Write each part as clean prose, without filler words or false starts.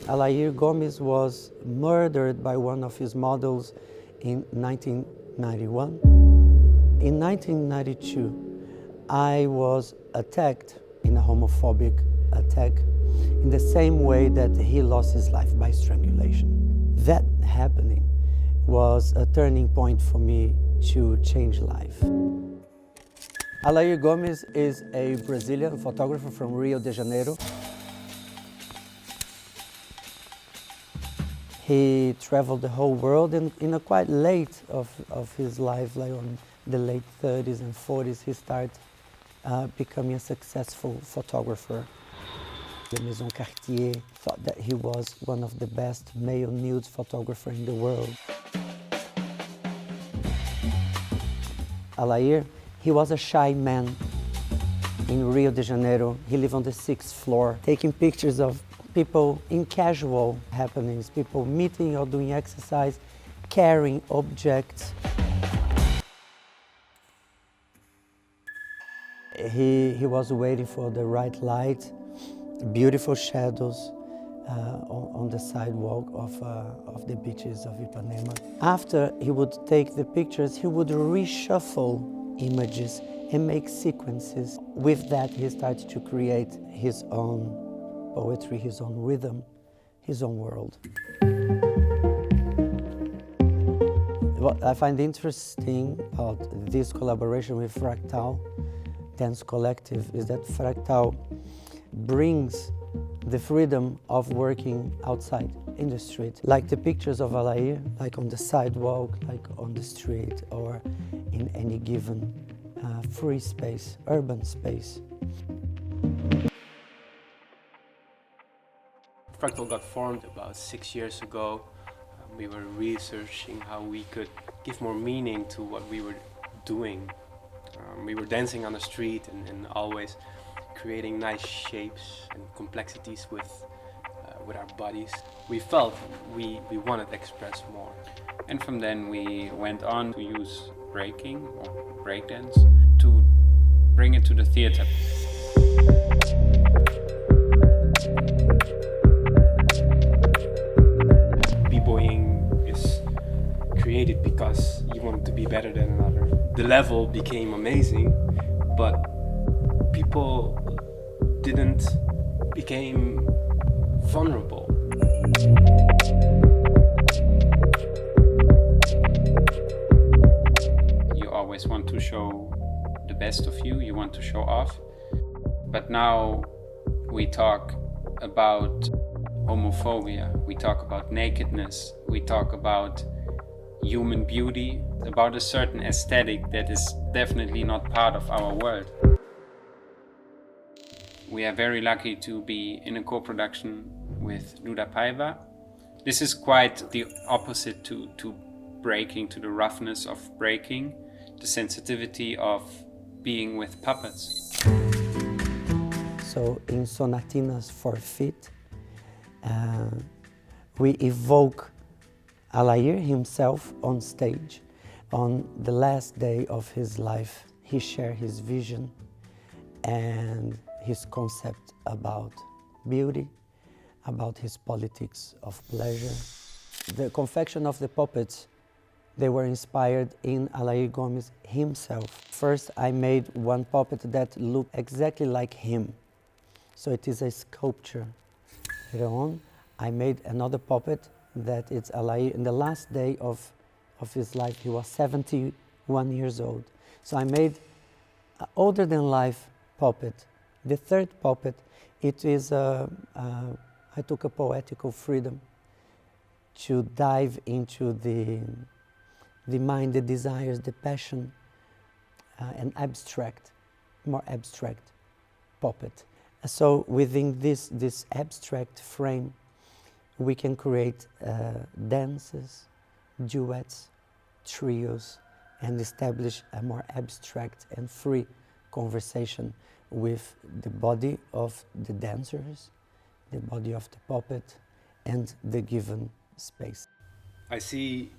Alair Gomez was murdered by one of his models in 1991. In 1992, I was attacked in a homophobic attack in the same way that he lost his life by strangulation. That happening was a turning point for me to change life. Alair Gomez is a Brazilian photographer from Rio de Janeiro. He traveled the whole world in a quite late of his life, like on the late 30s and 40s, he started becoming a successful photographer. The Maison Cartier thought that he was one of the best male nude photographers in the world. Alair, he was a shy man in Rio de Janeiro. He lived on the 6th floor, taking pictures of people in casual happenings, people meeting or doing exercise, carrying objects. He was waiting for the right light, beautiful shadows on the sidewalk of the beaches of Ipanema. After he would take the pictures, he would reshuffle images and make sequences. With that, he started to create his own poetry, his own rhythm, his own world. What I find interesting about this collaboration with Fractal Dance Collective is that Fractal brings the freedom of working outside in the street, like the pictures of Alair, like on the sidewalk, like on the street, or in any given free space, urban space. Fractal got formed about 6 years ago. We were researching how we could give more meaning to what we were doing. We were dancing on the street and always creating nice shapes and complexities with our bodies. We felt we wanted to express more. And from then we went on to use breaking or breakdance to bring it to the theater. B-boying is created because you want to be better than another. The level became amazing, but people didn't became vulnerable. You always want to show the best of you want to show off. But now we talk about homophobia, we talk about nakedness, we talk about human beauty, about a certain aesthetic that is definitely not part of our world. We are very lucky to be in a co-production with Duda Paiva. This is quite the opposite to breaking, to the roughness of breaking, the sensitivity of being with puppets. So in Sonatinas for Feet, we evoke Alair himself on stage. On the last day of his life, he shared his vision and his concept about beauty, about his politics of pleasure. The confection of the puppets, they were inspired in Alair Gomez himself. First, I made one puppet that looked exactly like him. So it is a sculpture. Later on, I made another puppet that it's Alair. In the last day of his life, he was 71 years old. So I made an older than life puppet. The third puppet, it is, I took a poetical freedom to dive into the mind, the desires, the passion, an abstract, more abstract puppet. So within this abstract frame, we can create dances, duets, trios, and establish a more abstract and free conversation with the body of the dancers, the body of the puppet, and the given space. I see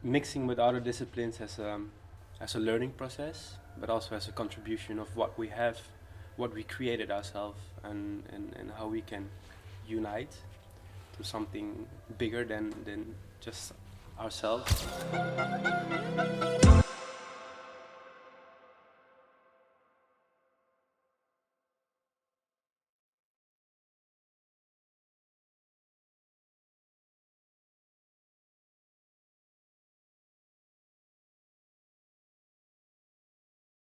mixing with other disciplines as a learning process, but also as a contribution of what we have, what we created ourselves, and how we can unite to something bigger than just ourselves.